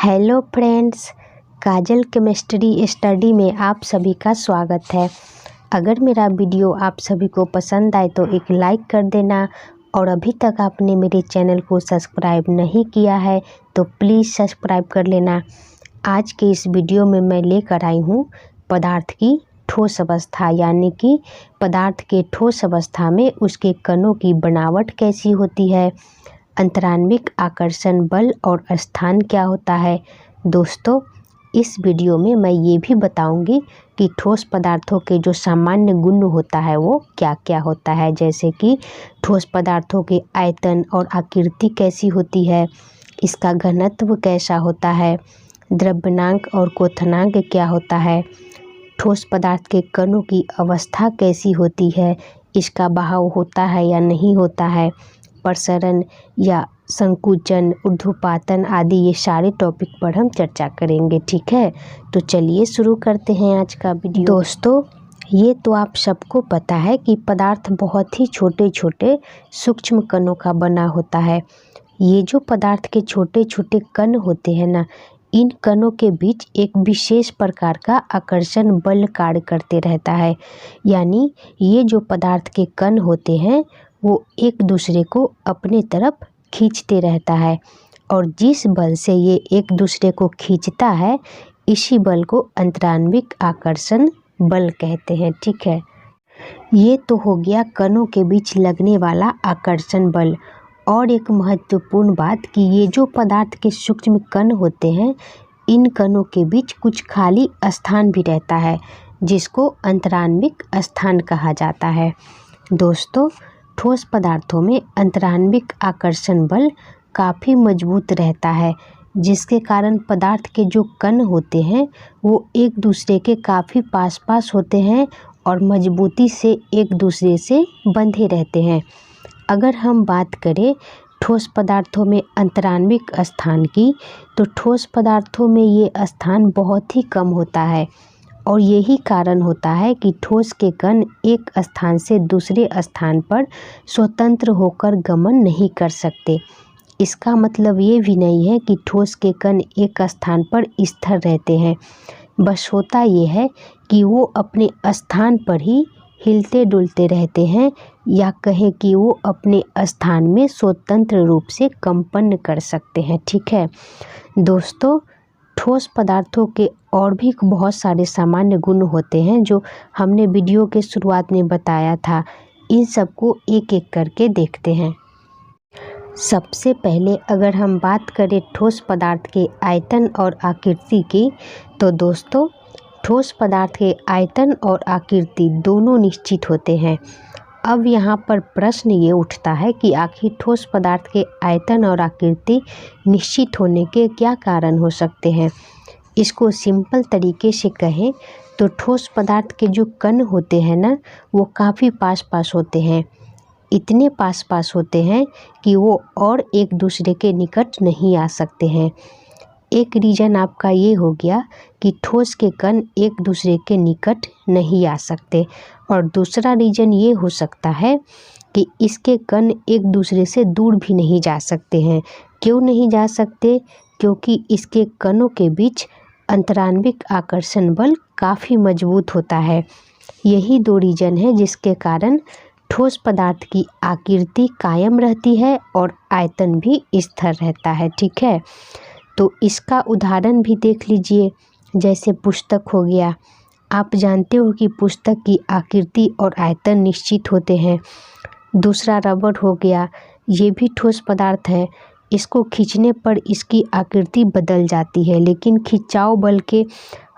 Hello friends, काजल chemistry study में आप सभी का स्वागत है। अगर मेरा वीडियो आप सभी को पसंद आए तो एक लाइक कर देना और अभी तक आपने मेरे चैनल को सब्सक्राइब नहीं किया है तो प्लीज़ सब्सक्राइब कर लेना। आज के इस वीडियो में मैं लेकर आई हूँ पदार्थ की ठोस अवस्था, यानी कि पदार्थ के ठोस अवस्था में उसके कणों की बनावट कैसी होती है, अंतराण्विक आकर्षण बल और स्थान क्या होता है। दोस्तों, इस वीडियो में मैं ये भी बताऊंगी कि ठोस पदार्थों के जो सामान्य गुण होता है वो क्या क्या होता है, जैसे कि ठोस पदार्थों के आयतन और आकृति कैसी होती है, इसका घनत्व कैसा होता है, द्रव्यनांक और क्वथनांक क्या होता है, ठोस पदार्थ के कणों की अवस्था कैसी होती है, इसका बहाव होता है या नहीं होता है, प्रसरण या संकुचन, ऊर्ध्वपातन आदि ये सारे टॉपिक पर हम चर्चा करेंगे। ठीक है, तो चलिए शुरू करते हैं आज का वीडियो। दोस्तों, ये तो आप सबको पता है कि पदार्थ बहुत ही छोटे छोटे सूक्ष्म कणों का बना होता है। ये जो पदार्थ के छोटे छोटे कण होते हैं ना, इन कणों के बीच एक विशेष प्रकार का आकर्षण बल कार्य करते रहता है। यानी ये जो पदार्थ के कण होते हैं वो एक दूसरे को अपने तरफ खींचते रहता है, और जिस बल से ये एक दूसरे को खींचता है इसी बल को अंतराण्विक आकर्षण बल कहते हैं। ठीक है, ये तो हो गया कणों के बीच लगने वाला आकर्षण बल। और एक महत्वपूर्ण बात कि ये जो पदार्थ के सूक्ष्म कण होते हैं, इन कणों के बीच कुछ खाली स्थान भी रहता है जिसको अंतराण्विक स्थान कहा जाता है। दोस्तों, ठोस पदार्थों में अंतराण्विक आकर्षण बल काफ़ी मजबूत रहता है, जिसके कारण पदार्थ के जो कण होते हैं वो एक दूसरे के काफ़ी पास पास होते हैं और मजबूती से एक दूसरे से बंधे रहते हैं। अगर हम बात करें ठोस पदार्थों में अंतराण्विक स्थान की, तो ठोस पदार्थों में ये स्थान बहुत ही कम होता है, और यही कारण होता है कि ठोस के कण एक स्थान से दूसरे स्थान पर स्वतंत्र होकर गमन नहीं कर सकते। इसका मतलब ये भी नहीं है कि ठोस के कण एक स्थान पर स्थिर रहते हैं, बस होता ये है कि वो अपने स्थान पर ही हिलते डुलते रहते हैं, या कहें कि वो अपने स्थान में स्वतंत्र रूप से कंपन कर सकते हैं। ठीक है दोस्तों, ठोस पदार्थों के और भी बहुत सारे सामान्य गुण होते हैं जो हमने वीडियो के शुरुआत में बताया था। इन सबको एक एक करके देखते हैं। सबसे पहले अगर हम बात करें ठोस पदार्थ के आयतन और आकृति की, तो दोस्तों ठोस पदार्थ के आयतन और आकृति दोनों निश्चित होते हैं। अब यहाँ पर प्रश्न ये उठता है कि आखिर ठोस पदार्थ के आयतन और आकृति निश्चित होने के क्या कारण हो सकते हैं। इसको सिंपल तरीके से कहें तो ठोस पदार्थ के जो कण होते हैं ना, वो काफ़ी पास पास होते हैं, इतने पास पास होते हैं कि वो और एक दूसरे के निकट नहीं आ सकते हैं। एक रीज़न आपका ये हो गया कि ठोस के कण एक दूसरे के निकट नहीं आ सकते, और दूसरा रीज़न ये हो सकता है कि इसके कण एक दूसरे से दूर भी नहीं जा सकते हैं। क्यों नहीं जा सकते? क्योंकि इसके कणों के बीच अंतराण्विक आकर्षण बल काफ़ी मजबूत होता है। यही दो रीज़न है जिसके कारण ठोस पदार्थ की आकृति कायम रहती है और आयतन भी स्थिर रहता है। ठीक है, तो इसका उदाहरण भी देख लीजिए, जैसे पुस्तक हो गया। आप जानते हो कि पुस्तक की आकृति और आयतन निश्चित होते हैं। दूसरा रबड़ हो गया, ये भी ठोस पदार्थ है। इसको खींचने पर इसकी आकृति बदल जाती है, लेकिन खिंचाव बल के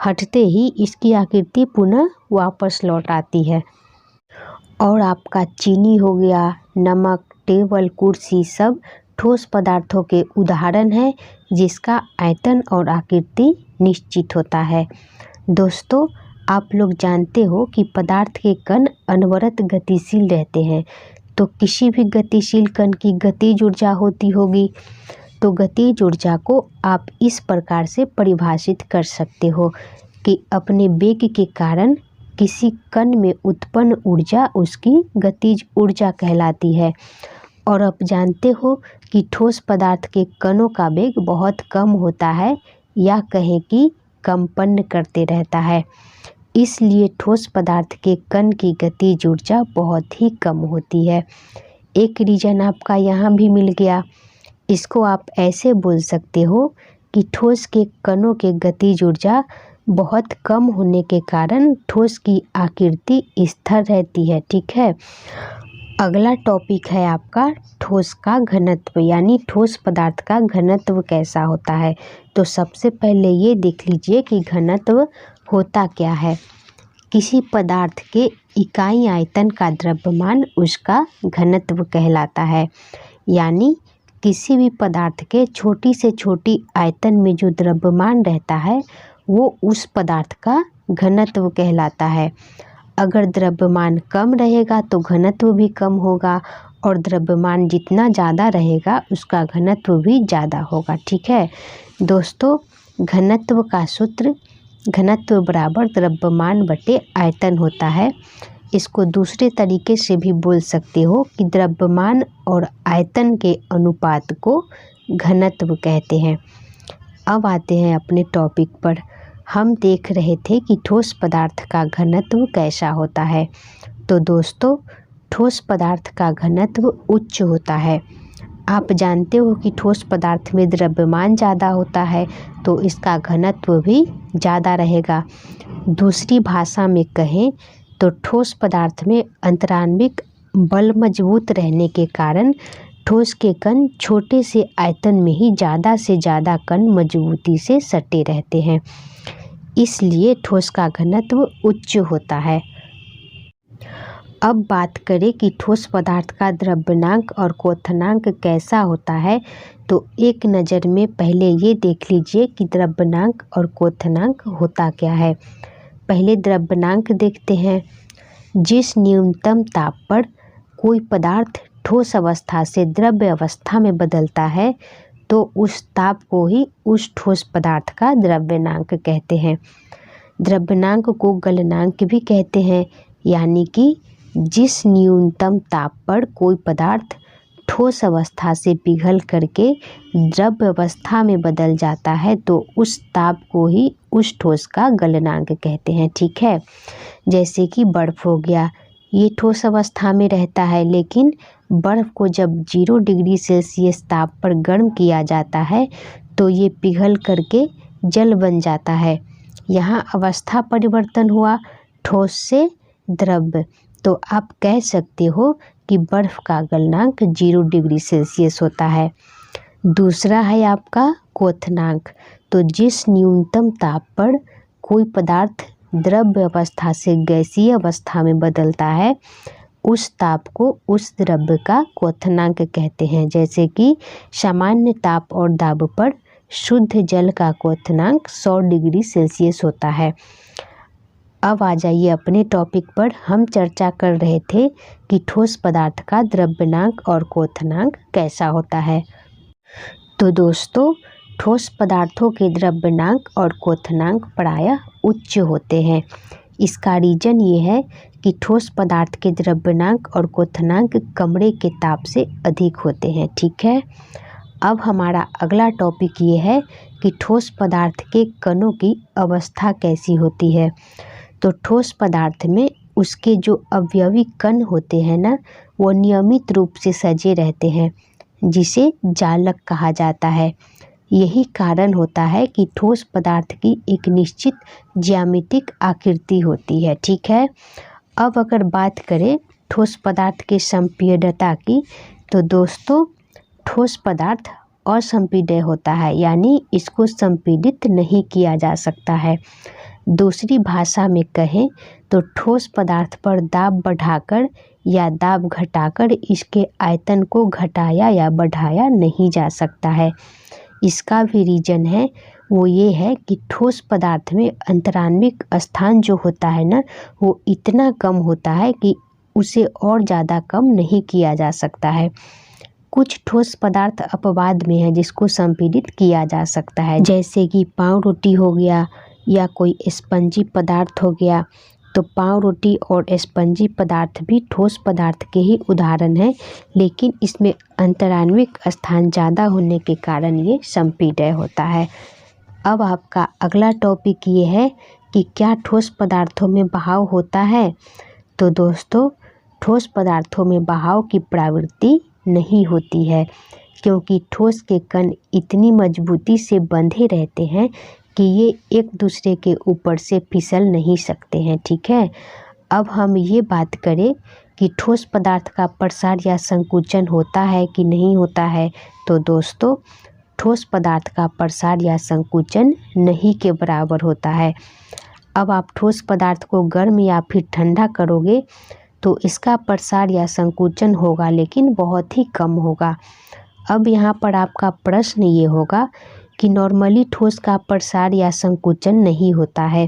हटते ही इसकी आकृति पुनः वापस लौट आती है। और आपका चीनी हो गया, नमक, टेबल, कुर्सी सब ठोस पदार्थों के उदाहरण है जिसका आयतन और आकृति निश्चित होता है। दोस्तों, आप लोग जानते हो कि पदार्थ के कण अनवरत गतिशील रहते हैं, तो किसी भी गतिशील कण की गतिज ऊर्जा होती होगी। तो गतिज ऊर्जा को आप इस प्रकार से परिभाषित कर सकते हो कि अपने वेग के कारण किसी कण में उत्पन्न ऊर्जा उसकी गतिज ऊर्जा कहलाती है। और आप जानते हो कि ठोस पदार्थ के कणों का वेग बहुत कम होता है या कहें कि कंपन करते रहता है। इसलिए ठोस पदार्थ के कण की गतिज ऊर्जा बहुत ही कम होती है। एक रीजन आपका यहाँ भी मिल गया। इसको आप ऐसे बोल सकते हो कि ठोस के कणों के गतिज ऊर्जा बहुत कम होने के कारण ठोस की आकृति स्थिर रहती है। ठीक है, अगला टॉपिक है आपका ठोस का घनत्व, यानी ठोस पदार्थ का घनत्व कैसा होता है। तो सबसे पहले ये देख लीजिए कि घनत्व होता क्या है। किसी पदार्थ के इकाई आयतन का द्रव्यमान उसका घनत्व कहलाता है। यानी किसी भी पदार्थ के छोटी से छोटी आयतन में जो द्रव्यमान रहता है वो उस पदार्थ का घनत्व कहलाता है। अगर द्रव्यमान कम रहेगा तो घनत्व भी कम होगा, और द्रव्यमान जितना ज़्यादा रहेगा उसका घनत्व भी ज़्यादा होगा। ठीक है दोस्तों, घनत्व का सूत्र घनत्व बराबर द्रव्यमान बटे आयतन होता है। इसको दूसरे तरीके से भी बोल सकते हो कि द्रव्यमान और आयतन के अनुपात को घनत्व कहते हैं। अब आते हैं अपने टॉपिक पर। हम देख रहे थे कि ठोस पदार्थ का घनत्व कैसा होता है। तो दोस्तों, ठोस पदार्थ का घनत्व उच्च होता है। आप जानते हो कि ठोस पदार्थ में द्रव्यमान ज़्यादा होता है तो इसका घनत्व भी ज़्यादा रहेगा। दूसरी भाषा में कहें तो ठोस पदार्थ में अंतराण्विक बल मजबूत रहने के कारण ठोस के कण छोटे से आयतन में ही ज़्यादा से ज़्यादा कण मजबूती से सटे रहते हैं, इसलिए ठोस का घनत्व उच्च होता है। अब बात करें कि ठोस पदार्थ का द्रव्यमानांक और क्वथनांक कैसा होता है। तो एक नज़र में पहले ये देख लीजिए कि द्रव्यमानांक और क्वथनांक होता क्या है। पहले द्रव्यमानांक देखते हैं। जिस न्यूनतम ताप पर कोई पदार्थ ठोस अवस्था से द्रव्य अवस्था में बदलता है तो उस ताप को ही उस ठोस पदार्थ का द्रव्यमानांक कहते हैं। द्रव्यमानांक को गलनांक भी कहते हैं, यानी कि जिस न्यूनतम ताप पर कोई पदार्थ ठोस अवस्था से पिघल करके द्रव्य अवस्था में बदल जाता है तो उस ताप को ही उस ठोस का गलनांक कहते हैं। ठीक है, जैसे कि बर्फ़ हो गया, ये ठोस अवस्था में रहता है, लेकिन बर्फ़ को जब 0 डिग्री सेल्सियस ताप पर गर्म किया जाता है तो ये पिघल करके जल बन जाता है। यहाँ अवस्था परिवर्तन हुआ ठोस से द्रव्य, तो आप कह सकते हो कि बर्फ़ का गलनांक 0 डिग्री सेल्सियस होता है। दूसरा है आपका क्वथनांक। तो जिस न्यूनतम ताप पर कोई पदार्थ द्रव्य अवस्था से गैसीय अवस्था में बदलता है उस ताप को उस द्रव्य का क्वथनांक कहते हैं। जैसे कि सामान्य ताप और दाब पर शुद्ध जल का क्वथनांक 100 डिग्री सेल्सियस होता है। अब आ जाइए अपने टॉपिक पर। हम चर्चा कर रहे थे कि ठोस पदार्थ का द्रव्यमानांक और क्वथनांक कैसा होता है। तो दोस्तों, ठोस पदार्थों के द्रव्यमानांक और क्वथनांक प्रायः उच्च होते हैं। इसका रीज़न ये है कि ठोस पदार्थ के द्रव्यमानांक और क्वथनांक कमरे के ताप से अधिक होते हैं। ठीक है, अब हमारा अगला टॉपिक ये है कि ठोस पदार्थ के कणों की अवस्था कैसी होती है। तो ठोस पदार्थ में उसके जो अवयवी कण होते हैं ना, वो नियमित रूप से सजे रहते हैं, जिसे जालक कहा जाता है। यही कारण होता है कि ठोस पदार्थ की एक निश्चित ज्यामितिक आकृति होती है। ठीक है, अब अगर बात करें ठोस पदार्थ के संपीड्यता की, तो दोस्तों ठोस पदार्थ असंपीड्य होता है, यानी इसको संपीडित नहीं किया जा सकता है। दूसरी भाषा में कहें तो ठोस पदार्थ पर दाब बढ़ाकर या दाब घटाकर इसके आयतन को घटाया या बढ़ाया नहीं जा सकता है। इसका भी रीज़न है, वो ये है कि ठोस पदार्थ में अंतराण्विक स्थान जो होता है ना, वो इतना कम होता है कि उसे और ज़्यादा कम नहीं किया जा सकता है। कुछ ठोस पदार्थ अपवाद में है जिसको संपीडित किया जा सकता है, जैसे कि पाव रोटी हो गया या कोई स्पंजी पदार्थ हो गया। तो पाव रोटी और स्पंजी पदार्थ भी ठोस पदार्थ के ही उदाहरण हैं, लेकिन इसमें अंतराण्विक स्थान ज़्यादा होने के कारण ये संपीडय होता है। अब आपका अगला टॉपिक ये है कि क्या ठोस पदार्थों में बहाव होता है। तो दोस्तों, ठोस पदार्थों में बहाव की प्रवृत्ति नहीं होती है, क्योंकि ठोस के कण इतनी मजबूती से बंधे रहते हैं कि ये एक दूसरे के ऊपर से फिसल नहीं सकते हैं। ठीक है, अब हम ये बात करें कि ठोस पदार्थ का प्रसार या संकुचन होता है कि नहीं होता है। तो दोस्तों, ठोस पदार्थ का प्रसार या संकुचन नहीं के बराबर होता है। अब आप ठोस पदार्थ को गर्म या फिर ठंडा करोगे तो इसका प्रसार या संकुचन होगा, लेकिन बहुत ही कम होगा। अब यहाँ पर आपका प्रश्न ये होगा कि नॉर्मली ठोस का प्रसार या संकुचन नहीं होता है,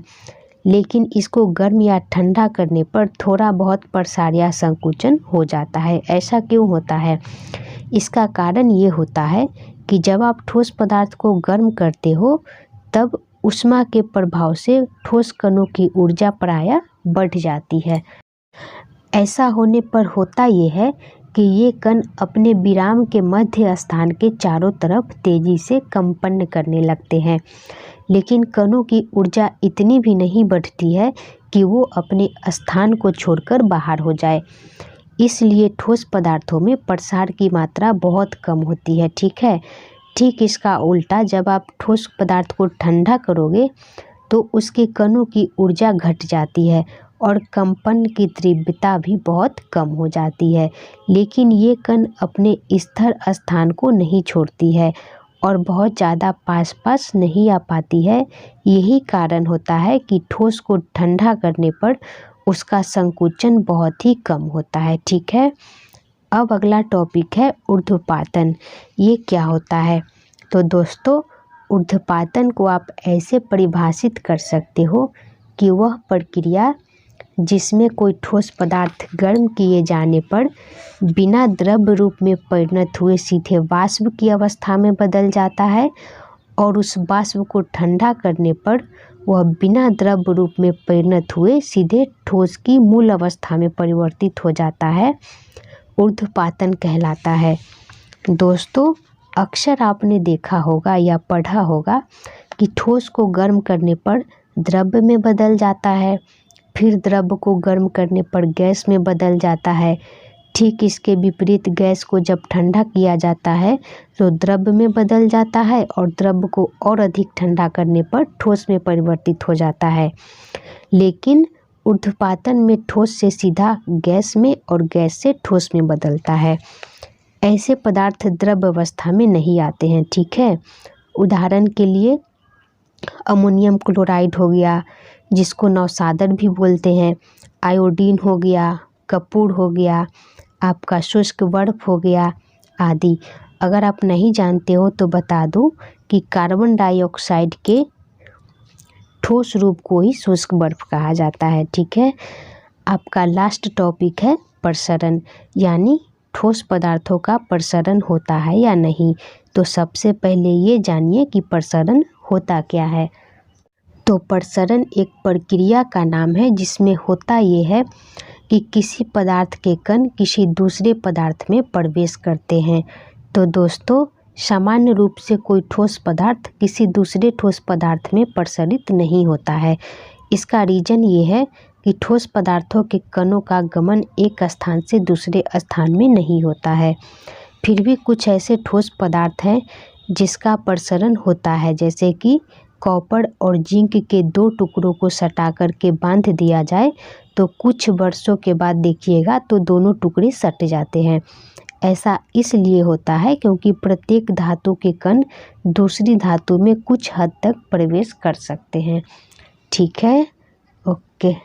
लेकिन इसको गर्म या ठंडा करने पर थोड़ा बहुत प्रसार या संकुचन हो जाता है। ऐसा क्यों होता है? इसका कारण ये होता है कि जब आप ठोस पदार्थ को गर्म करते हो तब ऊष्मा के प्रभाव से ठोस कणों की ऊर्जा प्रायः बढ़ जाती है। ऐसा होने पर होता ये है कि ये कण अपने विराम के मध्य स्थान के चारों तरफ तेजी से कंपन करने लगते हैं, लेकिन कणों की ऊर्जा इतनी भी नहीं बढ़ती है कि वो अपने स्थान को छोड़कर बाहर हो जाए। इसलिए ठोस पदार्थों में प्रसार की मात्रा बहुत कम होती है। ठीक है, ठीक इसका उल्टा, जब आप ठोस पदार्थ को ठंडा करोगे तो उसके कणों की ऊर्जा घट जाती है और कंपन की तीव्रता भी बहुत कम हो जाती है, लेकिन ये कण अपने स्थिर स्थान को नहीं छोड़ती है और बहुत ज़्यादा पास नहीं आ पाती है। यही कारण होता है कि ठोस को ठंडा करने पर उसका संकुचन बहुत ही कम होता है। ठीक है, अब अगला टॉपिक है ऊर्ध्वपातन। ये क्या होता है? तो दोस्तों, ऊर्ध्वपातन को आप ऐसे परिभाषित कर सकते हो कि वह प्रक्रिया जिसमें कोई ठोस पदार्थ गर्म किए जाने पर बिना द्रव रूप में परिणत हुए सीधे वाष्प की अवस्था में बदल जाता है, और उस वाष्प को ठंडा करने पर वह बिना द्रव रूप में परिणत हुए सीधे ठोस की मूल अवस्था में परिवर्तित हो जाता है, ऊर्ध्वपातन कहलाता है। दोस्तों, अक्सर आपने देखा होगा या पढ़ा होगा कि ठोस को गर्म करने पर द्रव में बदल जाता है, फिर द्रव को गर्म करने पर गैस में बदल जाता है। ठीक इसके विपरीत, गैस को जब ठंडा किया जाता है तो द्रव में बदल जाता है और द्रव को और अधिक ठंडा करने पर ठोस में परिवर्तित हो जाता है। लेकिन ऊर्ध्वपातन में ठोस से सीधा गैस में और गैस से ठोस में बदलता है। ऐसे पदार्थ द्रव अवस्था में नहीं आते हैं। ठीक है, उदाहरण के लिए अमोनियम क्लोराइड हो गया, जिसको नौसादर भी बोलते हैं, आयोडीन हो गया, कपूर हो गया, आपका शुष्क बर्फ हो गया आदि। अगर आप नहीं जानते हो तो बता दूं कि कार्बन डाइऑक्साइड के ठोस रूप को ही शुष्क बर्फ कहा जाता है। ठीक है, आपका लास्ट टॉपिक है प्रसरण, यानी ठोस पदार्थों का प्रसरण होता है या नहीं। तो सबसे पहले ये जानिए कि प्रसरण होता क्या है। तो प्रसरण एक प्रक्रिया का नाम है जिसमें होता ये है कि किसी पदार्थ के कण किसी दूसरे पदार्थ में प्रवेश करते हैं। तो दोस्तों, सामान्य रूप से कोई ठोस पदार्थ किसी दूसरे ठोस पदार्थ में प्रसरित नहीं होता है। इसका रीज़न ये है कि ठोस पदार्थों के कणों का गमन एक स्थान से दूसरे स्थान में नहीं होता है। फिर भी कुछ ऐसे ठोस पदार्थ हैं जिसका प्रसरण होता है, जैसे कि कॉपर और जिंक के दो टुकड़ों को सटा करके बांध दिया जाए तो कुछ वर्षों के बाद देखिएगा तो दोनों टुकड़े सट जाते हैं। ऐसा इसलिए होता है क्योंकि प्रत्येक धातु के कण दूसरी धातु में कुछ हद तक प्रवेश कर सकते हैं। ठीक है, ओके।